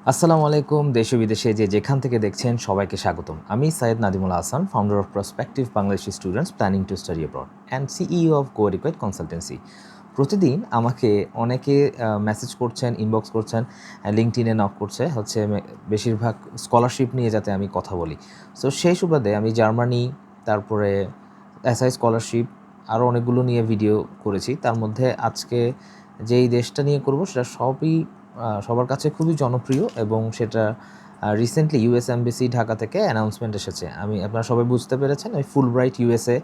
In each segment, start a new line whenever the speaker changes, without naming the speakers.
আসসালামু আলাইকুম। দেশে বিদেশে যেখান থেকে দেখছেন সবাইকে স্বাগতম। আমি Syed Nadimul Hasan, founder of prospective Bangladeshi students planning to study abroad and CEO of go educate consultancy. প্রতিদিন আমাকে অনেকে মেসেজ করছেন, ইনবক্স করছেন, লিঙ্কডইনে নক করছে বেশিরভাগ স্কলারশিপ নিয়ে যাতে আমি কথা বলি। সো সেই সুবাদে আমি জার্মানি, তারপরে এসআই স্কলারশিপ, আরও অনেকগুলো নিয়ে ভিডিও করেছি। তার মধ্যে আজকে যেই দেশটা নিয়ে করব সেটা সবার কাছে খুবই জনপ্রিয় এবং সেটা রিসেন্টলি ইউএস এমবেসি ঢাকা থেকে অ্যানাউন্সমেন্ট এসেছে। আপনারা সবাই বুঝতে পেরেছেন, ওই ফুল ব্রাইট ইউএসএ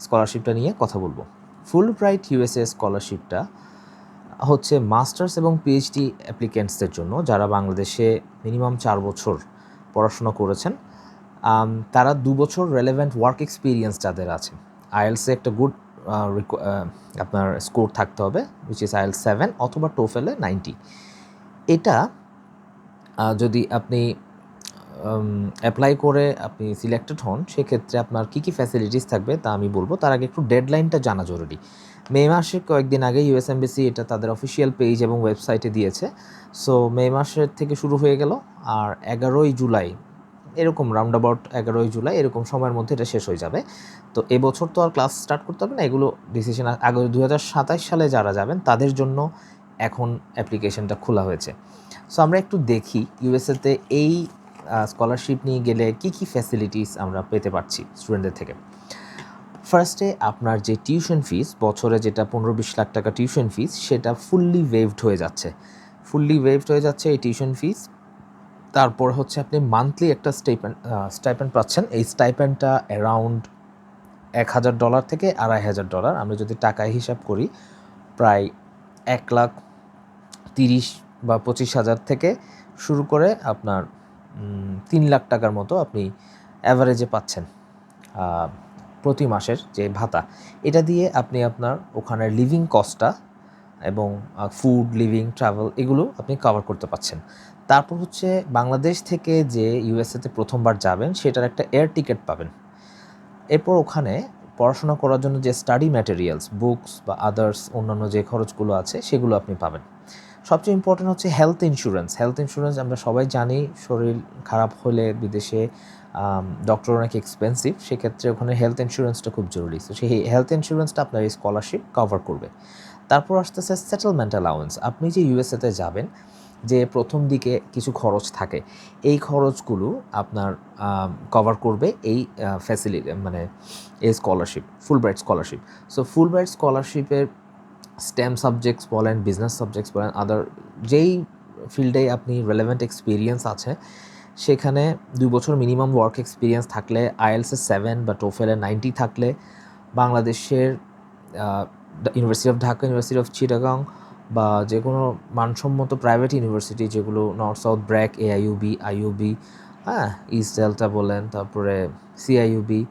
স্কলারশিপটা নিয়ে কথা বলবো। ফুল ব্রাইট ইউএসএ স্কলারশিপটা হচ্ছে মাস্টার্স এবং পিএইচডি অ্যাপ্লিক্যান্টসদের জন্য, যারা বাংলাদেশে মিনিমাম 4 বছর পড়াশোনা করেছেন। তারা 2 বছর রেলেভেন্ট ওয়ার্ক এক্সপিরিয়েন্স যাদের আছে, আইএলসে একটা গুড আপনার স্কোর থাকতে হবে, উইচ ইজ আইএলস 7 অথবা টোফেলে 90। এটা যদি আপনি অ্যাপ্লাই করে আপনি সিলেক্টেড হন, সেক্ষেত্রে আপনার কী কী ফ্যাসিলিটিস থাকবে তা আমি বলবো। তার আগে একটু ডেডলাইনটা জানা জরুরি। মে মাসে কয়েকদিন আগে ইউএস এমবেসি এটা তাদের অফিসিয়াল পেজ এবং ওয়েবসাইটে দিয়েছে। সো মে মাসের থেকে শুরু হয়ে গেল, আর 11ই জুলাই এরকম রাউন্ড অ্যাবাউট 11ই জুলাই এরকম সময়ের মধ্যে এটা শেষ হয়ে যাবে। তো এবছর তো আর ক্লাস স্টার্ট করতে হবে না, এগুলো ডিসিশন আগে 2027 সালে যারা যাবেন তাদের জন্য এখন অ্যাপ্লিকেশনটা খোলা হয়েছে। সো আমরা একটু দেখি ইউএসএতে এই স্কলারশিপ নিয়ে গেলে কী কী ফ্যাসিলিটিস আমরা পেতে পারছি স্টুডেন্টদের থেকে। ফার্স্টে আপনার যে টিউশন ফিস, বছরে যেটা 15-20 লাখ টাকা টিউশন ফিস, সেটা ফুললি ওয়েভড হয়ে যাচ্ছে এই টিউশন ফিস। তারপর হচ্ছে আপনি মান্থলি একটা স্টাইপেন্ড পাচ্ছেন। এই স্টাইপেন্ডটা অ্যারাউন্ড $1,000 থেকে $2,500। আমরা যদি টাকায় হিসাব করি, প্রায় 1,30,000 বা 25,000 থেকে শুরু করে আপনার 3 লাখ টাকার মতো আপনি অ্যাভারেজে পাচ্ছেন প্রতি মাসের যে ভাতা। এটা দিয়ে আপনি আপনার ওখানের লিভিং কস্টটা এবং ফুড, লিভিং, ট্রাভেল এগুলো আপনি কভার করতে পারছেন। তারপর হচ্ছে বাংলাদেশ থেকে যে ইউএসএতে প্রথমবার যাবেন সেটার একটা এয়ার টিকিট পাবেন। এরপর ওখানে পড়াশোনা করার জন্য যে স্টাডি ম্যাটেরিয়ালস, বুকস বা আদার্স অন্যান্য যে খরচগুলো আছে সেগুলো আপনি পাবেন। সবচেয়ে ইম্পর্টেন্ট হচ্ছে হেলথ ইন্স্যুরেন্স। আমরা সবাই জানি শরীর খারাপ হলে বিদেশে ডক্টর অনেক এক্সপেন্সিভ, সেক্ষেত্রে ওখানে হেলথ ইন্স্যুরেন্সটা খুব জরুরি। তো সেই হেলথ ইন্স্যুরেন্সটা আপনার এই স্কলারশিপ কভার করবে। তারপর আসতেছে সেটেলমেন্ট অ্যালাউয়েন্স। আপনি যে ইউএসএতে যাবেন, যে প্রথম দিকে কিছু খরচ থাকে, এই খরচগুলো আপনার কভার করবে এই এই scholarship, Fulbright scholarship. So Fulbright স্কলারশিপের স্টেম সাবজেক্টস বলেন, বিজনেস সাবজেক্টস বলেন, আদার যেই ফিল্ডে আপনি রেলেভেন্ট এক্সপিরিয়েন্স আছে, সেখানে 2 বছর মিনিমাম ওয়ার্ক এক্সপিরিয়েন্স থাকলে, আইএলসে 7 বা টোফেলে 90 থাকলে, বাংলাদেশের university of Dhaka, university of Chittagong বা যে কোনো মানসম্মত প্রাইভেট ইউনিভার্সিটি যেগুলো north south BRAC, AIUB, IUB, east delta বলেন, তারপরে সিআইইউবি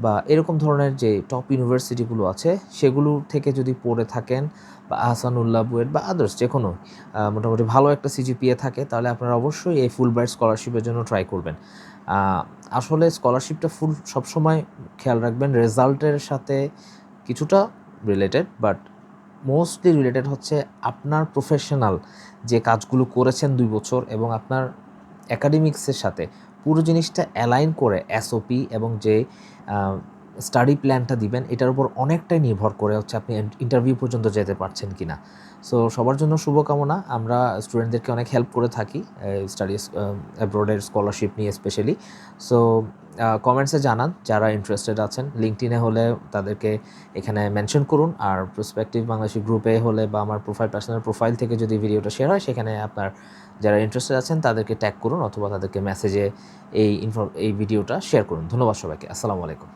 বা এরকম ধরনের যে টপ ইউনিভার্সিটিগুলো আছে সেগুলো থেকে যদি পড়ে থাকেন, বা আহসানুল্লাহ, বুয়েট বা আদার্স যে কোনো মোটামুটি ভালো একটা সিজিপিএ থাকে, তাহলে আপনারা অবশ্যই এই ফুল ব্রাইট স্কলারশিপের জন্য ট্রাই করবেন। আসলে স্কলারশিপটা সবসময় খেয়াল রাখবেন, রেজাল্টের সাথে কিছুটা রিলেটেড, বাট মোস্টলি রিলেটেড হচ্ছে আপনার প্রফেশনাল যে কাজগুলো করেছেন 2 বছর এবং আপনার অ্যাকাডেমিক্সের সাথে পুরো জিনিসটা অ্যালাইন করে এসওপি এবং যে স্টাডি প্ল্যানটা দিবেন, এটার উপর অনেকটাই নির্ভর করে হচ্ছে আপনি ইন্টারভিউ পর্যন্ত যেতে পারছেন কি না। সো সবার জন্য শুভকামনা। আমরা স্টুডেন্টদেরকে অনেক হেল্প করে থাকি স্টাডি অ্যাব্রোডের স্কলারশিপ নিয়ে স্পেশালি। সো কমেন্টসে জানান যারা ইন্টারেস্টেড আছেন। লিঙ্কডইনে হলে তাদেরকে এখানে মেনশন করুন, আর প্রসপেক্টিভ বাংলাদেশি গ্রুপে হলে বা আমার পার্সোনাল প্রোফাইল থেকে যদি ভিডিওটা শেয়ার হয়, সেখানে আপনার যারা ইন্টারেস্টেড আছেন তাদেরকে ট্যাগ করুন অথবা তাদেরকে মেসেজে এই ভিডিওটা শেয়ার করুন। ধন্যবাদ সবাইকে। আসসালামু আলাইকুম।